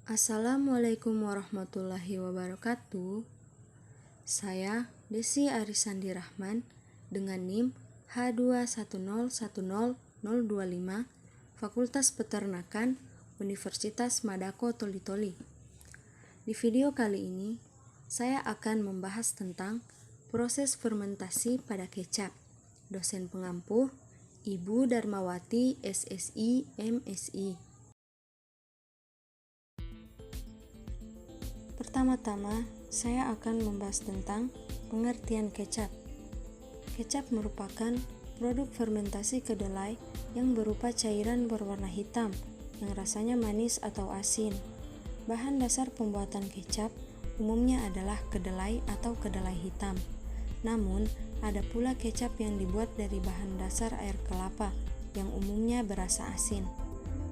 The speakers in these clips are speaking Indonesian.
Assalamualaikum warahmatullahi wabarakatuh. Saya Desi Arisandi Rahman dengan NIM H2101025 Fakultas Peternakan Universitas Madako Toli-Toli. Di video kali ini saya akan membahas tentang proses fermentasi pada kecap. Dosen pengampu Ibu Darmawati SSI MSI. Pertama-tama, saya akan membahas tentang pengertian kecap. Kecap merupakan produk fermentasi kedelai yang berupa cairan berwarna hitam yang rasanya manis atau asin. Bahan dasar pembuatan kecap umumnya adalah kedelai atau kedelai hitam. Namun, ada pula kecap yang dibuat dari bahan dasar air kelapa yang umumnya berasa asin.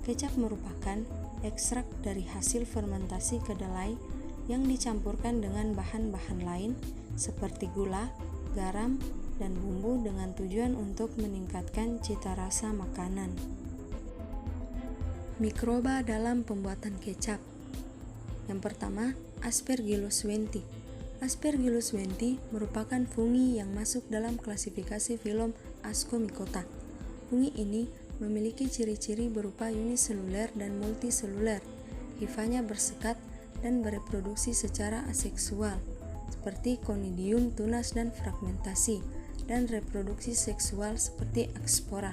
Kecap merupakan ekstrak dari hasil fermentasi kedelai yang dicampurkan dengan bahan-bahan lain seperti gula, garam, dan bumbu dengan tujuan untuk meningkatkan cita rasa makanan. Mikroba dalam pembuatan kecap. Yang pertama, Aspergillus wenti. Aspergillus wenti merupakan fungi yang masuk dalam klasifikasi filum Ascomycota. Fungi ini memiliki ciri-ciri berupa uniseluler dan multiseluler. Hifanya bersekat dan bereproduksi secara aseksual, seperti conidium, tunas, dan fragmentasi, dan reproduksi seksual seperti ekspora.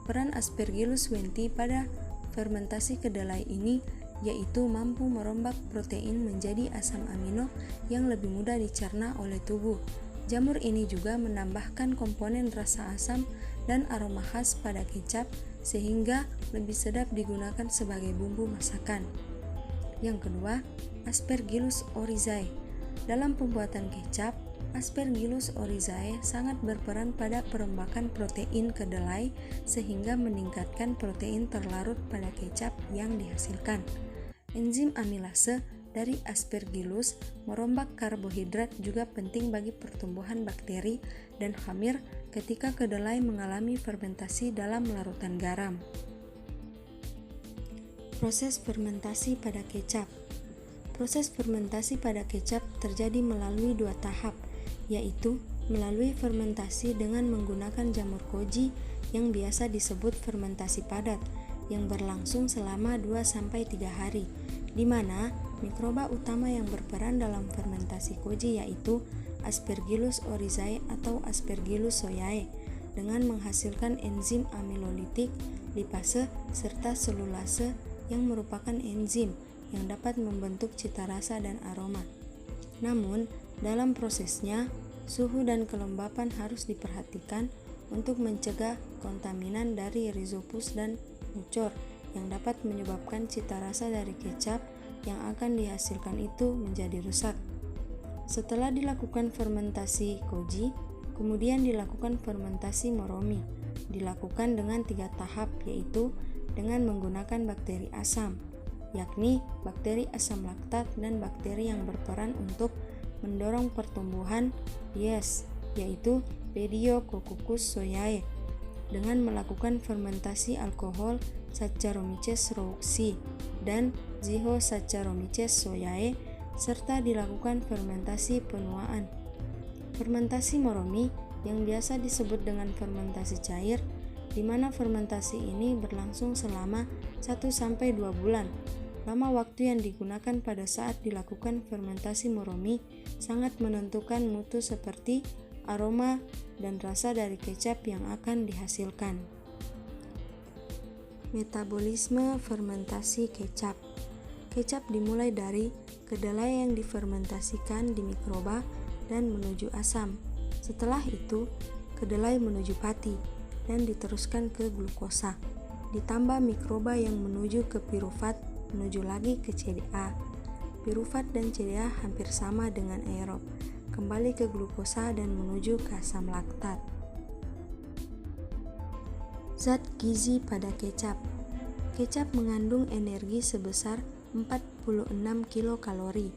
Peran Aspergillus wenti pada fermentasi kedelai ini yaitu mampu merombak protein menjadi asam amino yang lebih mudah dicerna oleh tubuh. Jamur ini juga menambahkan komponen rasa asam dan aroma khas pada kecap sehingga lebih sedap digunakan sebagai bumbu masakan. Yang kedua, Aspergillus oryzae. Dalam pembuatan kecap, Aspergillus oryzae sangat berperan pada perombakan protein kedelai sehingga meningkatkan protein terlarut pada kecap yang dihasilkan. Enzim amilase dari Aspergillus merombak karbohidrat juga penting bagi pertumbuhan bakteri dan khamir ketika kedelai mengalami fermentasi dalam larutan garam. Proses fermentasi pada kecap. Proses fermentasi pada kecap terjadi melalui dua tahap, yaitu melalui fermentasi dengan menggunakan jamur koji yang biasa disebut fermentasi padat, yang berlangsung selama 2-3 hari, di mana mikroba utama yang berperan dalam fermentasi koji yaitu Aspergillus oryzae atau Aspergillus soyae, dengan menghasilkan enzim amilolitik, lipase, serta selulase yang merupakan enzim yang dapat membentuk cita rasa dan aroma. Namun, dalam prosesnya, suhu dan kelembapan harus diperhatikan untuk mencegah kontaminan dari rhizopus dan mucor yang dapat menyebabkan cita rasa dari kecap yang akan dihasilkan itu menjadi rusak. Setelah dilakukan fermentasi koji, kemudian dilakukan fermentasi moromi. Dilakukan dengan 3 tahap, yaitu dengan menggunakan bakteri asam, yakni bakteri asam laktat dan bakteri yang berperan untuk mendorong pertumbuhan Yes, yaitu Pediococcus soyae, dengan melakukan fermentasi alkohol Saccharomyces roux dan Zygosaccharomyces soyae, serta dilakukan fermentasi penuaan. Fermentasi moromi yang biasa disebut dengan fermentasi cair, di mana fermentasi ini berlangsung selama 1-2 bulan. Lama waktu yang digunakan pada saat dilakukan fermentasi moromi sangat menentukan mutu seperti aroma dan rasa dari kecap yang akan dihasilkan. Metabolisme fermentasi kecap. Kecap dimulai dari kedelai yang difermentasikan di mikroba dan menuju asam. Setelah itu, kedelai menuju pati dan diteruskan ke glukosa, ditambah mikroba yang menuju ke pirufat, menuju lagi ke CDA. Pirufat dan CDA hampir sama dengan aerob, kembali ke glukosa dan menuju ke asam laktat. Zat gizi pada kecap. Kecap mengandung energi sebesar 46 kilokalori,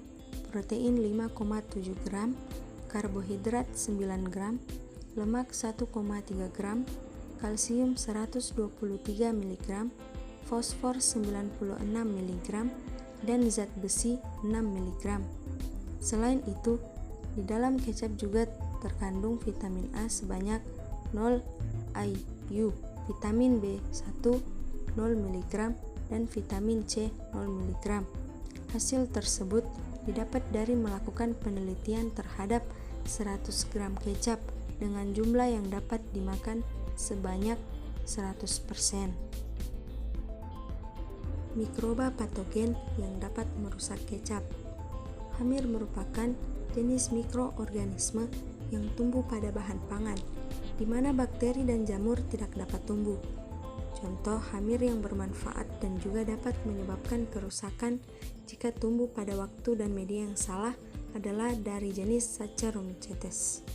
protein 5,7 gram, karbohidrat 9 gram, lemak 1,3 gram, kalsium 123 mg, fosfor 96 mg, dan zat besi 6 mg. Selain itu, di dalam kecap juga terkandung vitamin A sebanyak 0 IU, vitamin B1 0 mg, dan vitamin C 0 mg. Hasil tersebut didapat dari melakukan penelitian terhadap 100 gram kecap dengan jumlah yang dapat dimakan sebanyak 100%. Mikroba patogen yang dapat merusak kecap. Hamir merupakan jenis mikroorganisme yang tumbuh pada bahan pangan, di mana bakteri dan jamur tidak dapat tumbuh. Contoh hamir yang bermanfaat dan juga dapat menyebabkan kerusakan jika tumbuh pada waktu dan media yang salah adalah dari jenis Saccharomycetes.